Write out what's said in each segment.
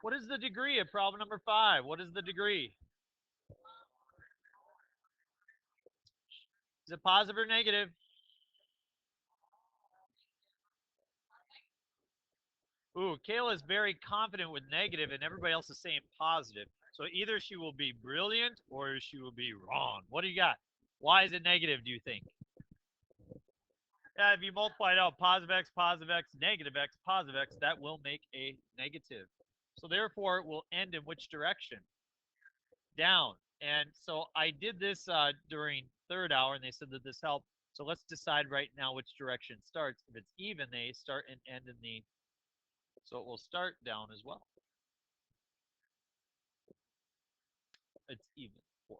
What is the degree of problem number 5? What is the degree? Is it positive or negative? Ooh, Kayla is very confident with negative, and everybody else is saying positive. So either she will be brilliant or she will be wrong. What do you got? Why is it negative, do you think? Yeah, if you multiply it out, positive x, negative x, positive x, that will make a negative. So therefore, it will end in which direction? Down. And so I did this during third hour, and they said that this helped. So let's decide right now which direction it starts. If it's even, they start and end in the, so it will start down as well. It's even. 4.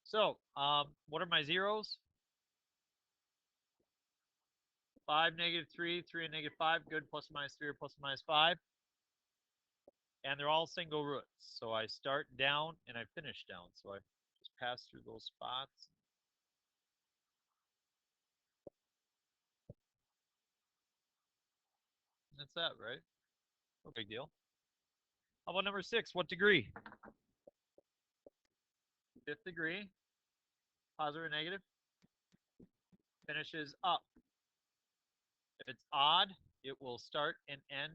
So what are my zeros? 5, negative 3, 3 and negative 5. Good. Plus or minus 3 or plus or minus 5. And they're all single roots. So I start down and I finish down. So I just pass through those spots. That's that, right? No big deal. How about number 6? What degree? 5th degree. Positive or negative? Finishes up. If it's odd, it will start and end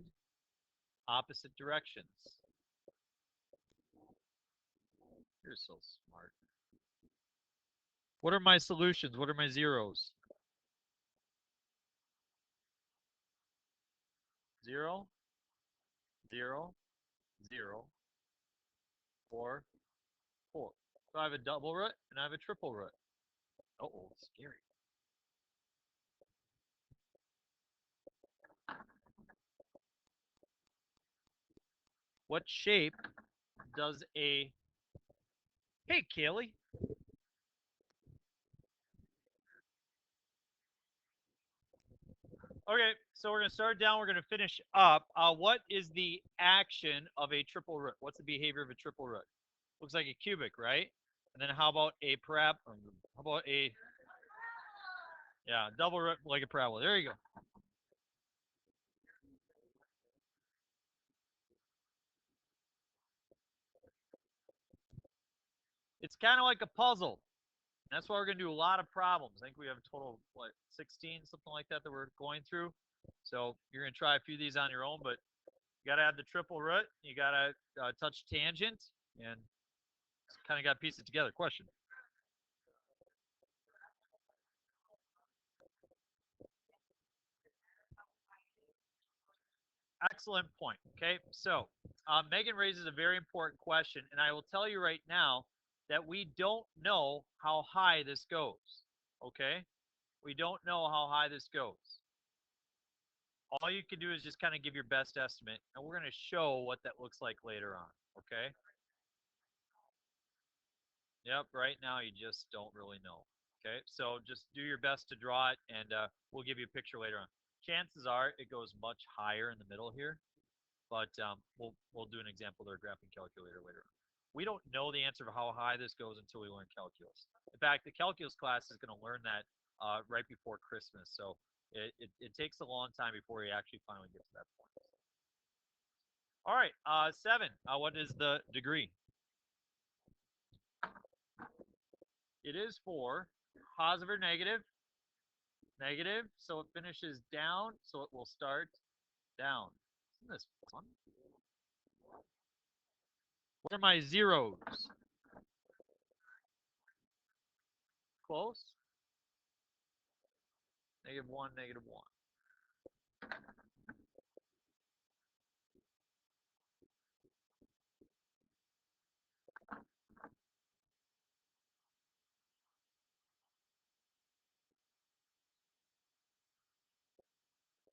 opposite directions. You're so smart. What are my solutions? What are my zeros? 0, 0, 0, 4, 4. So I have a double root and I have a triple root. Uh-oh, scary. What shape does a... Hey, Kaylee. Okay, so we're going to start down. We're going to finish up. What is the action of a triple root? What's the behavior of a triple root? Looks like a cubic, right? And then how about a how about a... Yeah, double root like a parabola. There you go. It's kind of like a puzzle. That's why we're going to do a lot of problems. I think we have a total of, what, 16, something like that we're going through. So you're going to try a few of these on your own, but you got to have the triple root. You got to touch tangent, and kind of got to piece it together. Question? Excellent point. Okay, so Megan raises a very important question, and I will tell you right now that we don't know how high this goes. Okay, we don't know how high this goes. All you can do is just kind of give your best estimate, and we're going to show what that looks like later on. Okay. Yep. Right now, you just don't really know. Okay, so just do your best to draw it, and we'll give you a picture later on. Chances are it goes much higher in the middle here, but we'll do an example with our graphing calculator later on. We don't know the answer of how high this goes until we learn calculus. In fact, the calculus class is going to learn that right before Christmas, so it takes a long time before you actually finally get to that point. All right, 7. What is the degree? It is 4. Positive or negative? Negative, so it finishes down, so it will start down. Isn't this fun? What are my zeros? Close? -1, -1.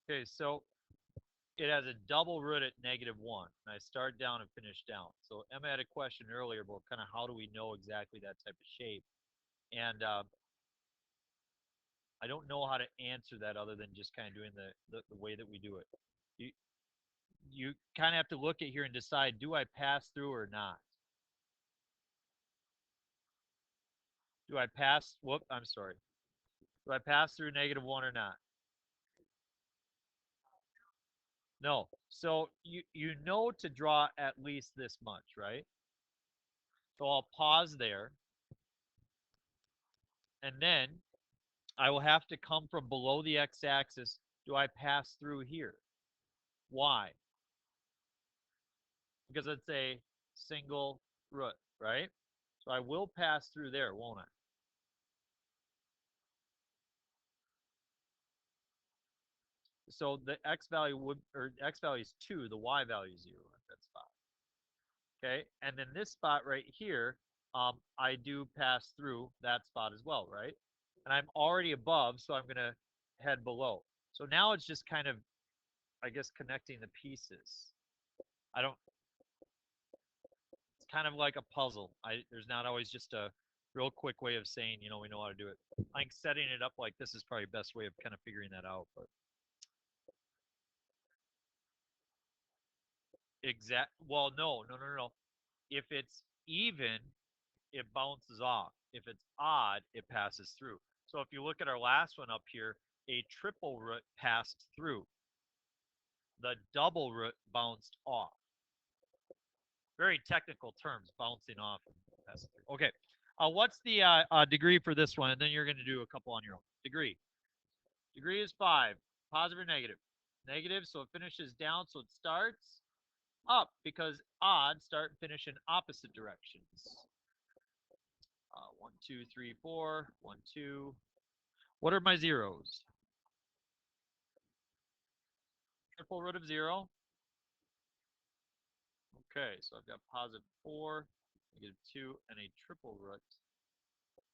Okay, so it has a double root at -1. And I start down and finish down. So Emma had a question earlier about kind of how do we know exactly that type of shape. And I don't know how to answer that other than just kind of doing the way that we do it. You, you kind of have to look at here and decide, do I pass through or not? Do I pass, whoop, I'm sorry. Do I pass through -1 or not? No. So you know to draw at least this much, right? So I'll pause there. And then I will have to come from below the x-axis. Do I pass through here? Why? Because it's a single root, right? So I will pass through there, won't I? So the x value would, or x value is 2, the y value is 0 at that spot. Okay, and then this spot right here, I do pass through that spot as well, right? And I'm already above, so I'm going to head below. So now it's just kind of, I guess, connecting the pieces. I don't, it's kind of like a puzzle. There's not always just a real quick way of saying, you know, we know how to do it. I think setting it up like this is probably the best way of kind of figuring that out. But well, no. If it's even, it bounces off. If it's odd, it passes through. So if you look at our last one up here, a triple root passed through. The double root bounced off. Very technical terms, bouncing off and passing through. Okay, what's the degree for this one? And then you're going to do a couple on your own. Degree. Degree is 5. Positive or negative? Negative, so it finishes down, so it starts up because odd start and finish in opposite directions. 1, 2, 3, 4. 1, 2. What are my zeros? Triple root of 0. Okay, so I've got positive 4, negative 2, and a triple root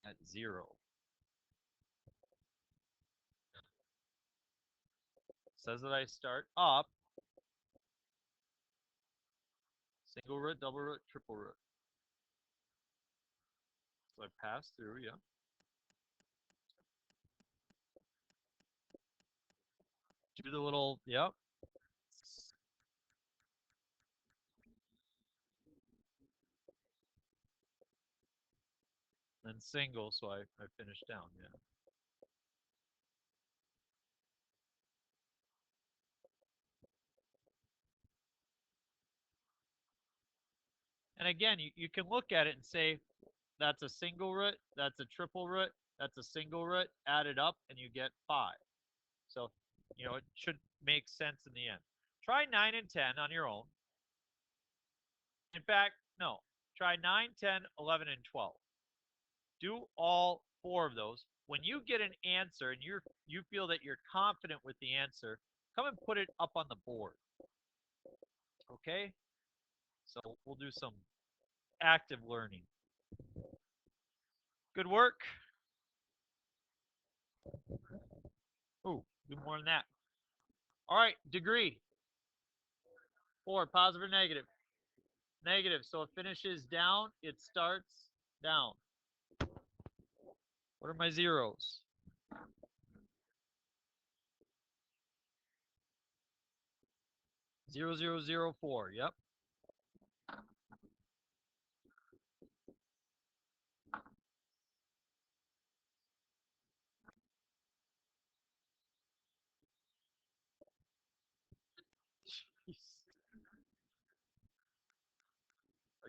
at 0. Says that I start up, single root, double root, triple root. So I pass through, yeah. Do the little, yep. Then single, so I finish down, yeah. And again, you can look at it and say, that's a single root, that's a triple root, that's a single root, add it up, and you get 5. So, you know, it should make sense in the end. Try 9 and 10 on your own. In fact, no. Try 9, 10, 11, and 12. Do all 4 of those. When you get an answer and you feel that you're confident with the answer, come and put it up on the board. Okay? So we'll do some active learning. Good work. Ooh, do more than that. All right, degree. 4, positive or negative? Negative. So it finishes down, it starts down. What are my zeros? 0, 0, 0, 4. Yep.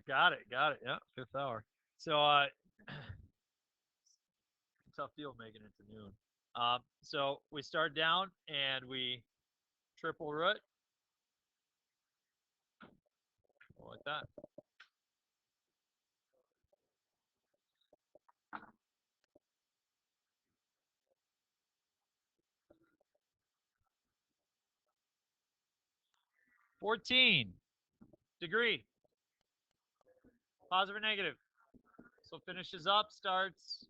Got it. Yeah, 5th hour. So tough deal making it to noon. So we start down and we triple root. Like that. $14 degree. Positive or negative? So finishes up, starts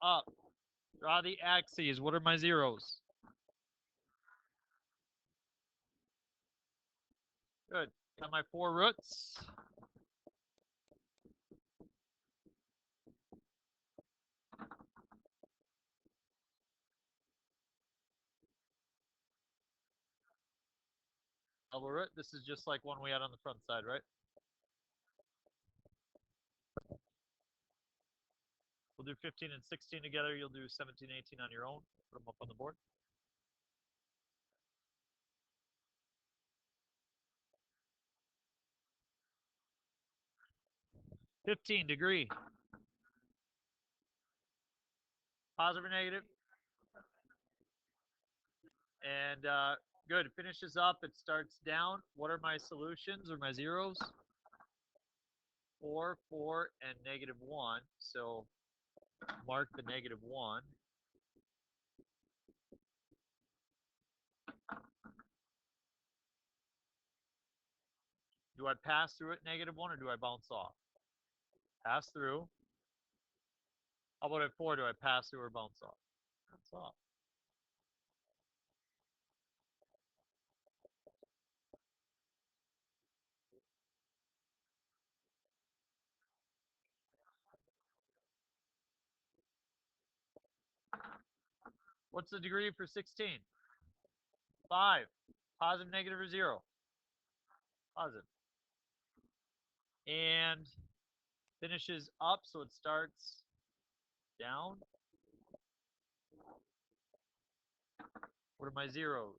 up. Draw the axes. What are my zeros? Good. Got my 4 roots. Double root. This is just like one we had on the front side, right? We'll do 15 and 16 together. You'll do 17, 18 on your own. Put them up on the board. 15 degree. Positive or negative? And good. It finishes up. It starts down. What are my solutions or my zeros? 4, 4, and negative 1. So mark the negative 1. Do I pass through at negative 1 or do I bounce off? Pass through. How about at 4? Do I pass through or bounce off? Bounce off. What's the degree for 16? 5. Positive, negative, or 0? Positive. And finishes up, so it starts down. What are my zeros?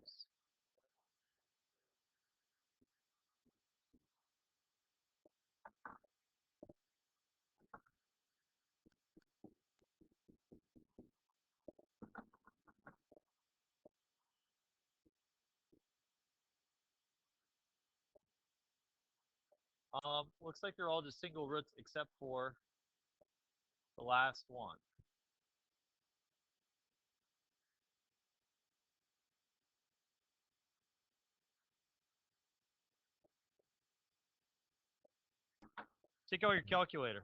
Looks like they're all just single roots except for the last one. Take out your calculator.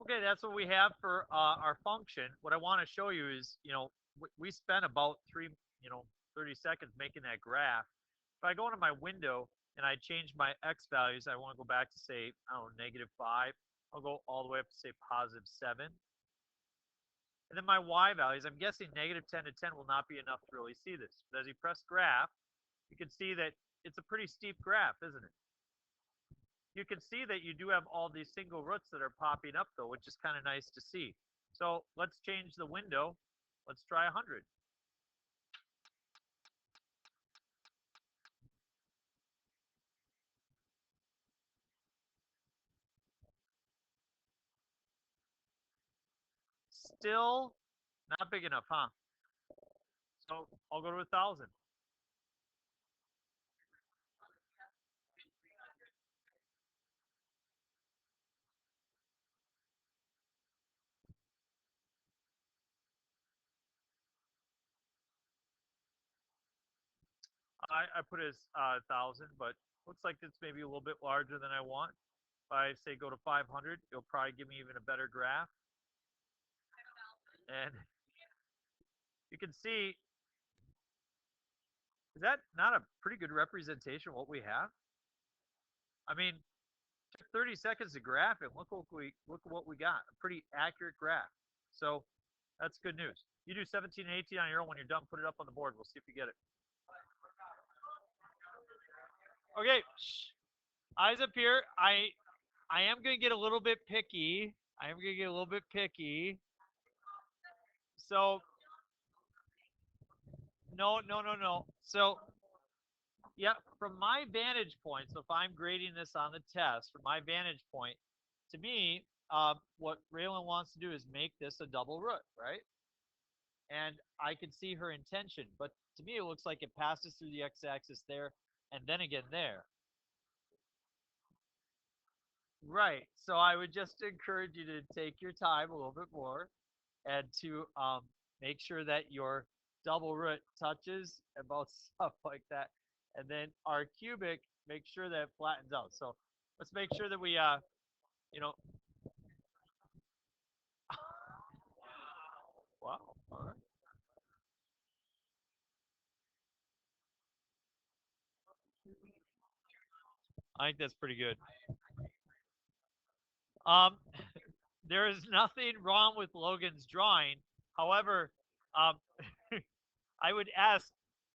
Okay, that's what we have for our function. What I want to show you is, we spent about 30 seconds making that graph. If I go into my window and I change my x values, I want to go back to say, I don't know, -5. I'll go all the way up to say +7. And then my y values, I'm guessing -10 to 10 will not be enough to really see this. But as you press graph, you can see that it's a pretty steep graph, isn't it? You can see that you do have all these single roots that are popping up, though, which is kind of nice to see. So let's change the window. Let's try 100. Still not big enough, huh? So I'll go to 1,000. I put it as 1,000, but looks like it's maybe a little bit larger than I want. If I say go to 500, it'll probably give me even a better graph. And you can see, is that not a pretty good representation of what we have? I mean, it took 30 seconds to graph it. Look at what we got. A pretty accurate graph. So that's good news. You do 17 and 18 on your own. When you're done, put it up on the board. We'll see if you get it. Okay, shh. Eyes up here. I am gonna get a little bit picky. I am gonna get a little bit picky. So no, no, no, no. So yeah, from my vantage point, so if I'm grading this on the test, from my vantage point, to me, what Raylan wants to do is make this a double root, right? And I can see her intention, but to me, it looks like it passes through the x-axis there, and then again there. Right. So I would just encourage you to take your time a little bit more and to make sure that you're double root touches and both stuff like that. And then our cubic, make sure that it flattens out. So let's make sure that we, you know, wow, all right. I think that's pretty good. Um, there is nothing wrong with Logan's drawing. However, um, I would ask,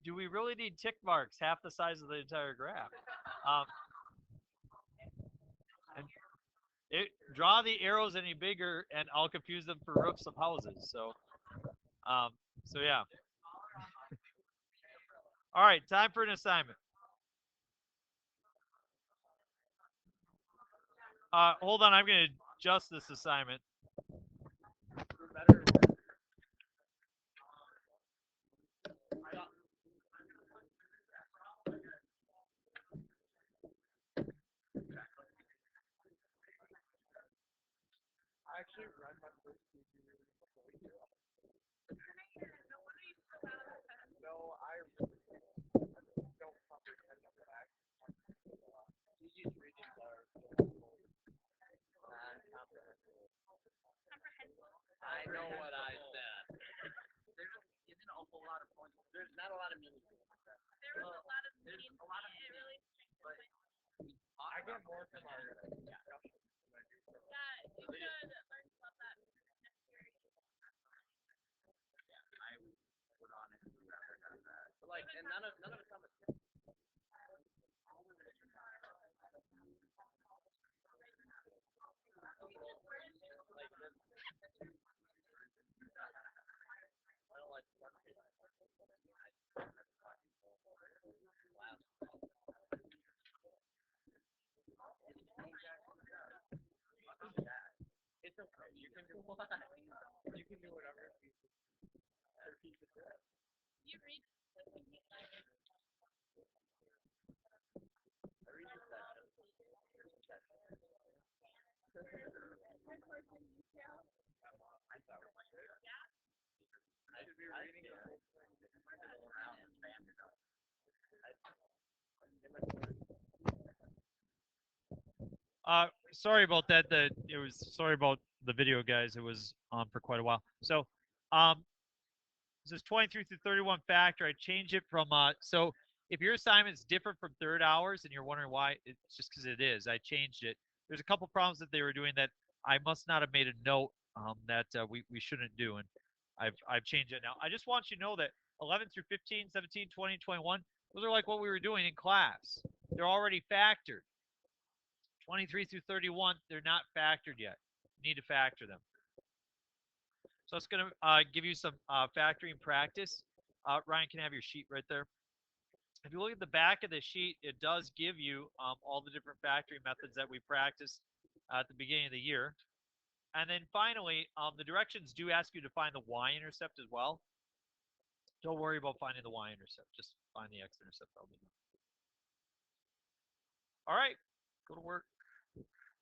do we really need tick marks half the size of the entire graph? Um, and draw the arrows any bigger, and I'll confuse them for roofs of houses. Um, so yeah. All right, time for an assignment. Hold on, I'm going to adjust this assignment. Sorry about that. Sorry about the video, guys. It was on for quite a while. So, um, this is 23 through 31 factor. I changed it from so if your assignment is different from third hours and you're wondering why, it's just because it is. I changed it. There's a couple problems that they were doing that I must not have made a note that we shouldn't do, and I've changed it now. I just want you to know that 11 through 15, 17, 20, 21, those are like what we were doing in class. They're already factored. 23 through 31, they're not factored yet. You need to factor them. So it's going to give you some factoring practice. Ryan can have your sheet right there. If you look at the back of the sheet, it does give you all the different factoring methods that we practiced at the beginning of the year. And then finally, the directions do ask you to find the y-intercept as well. Don't worry about finding the y-intercept. Just find the x-intercept. All right, go to work.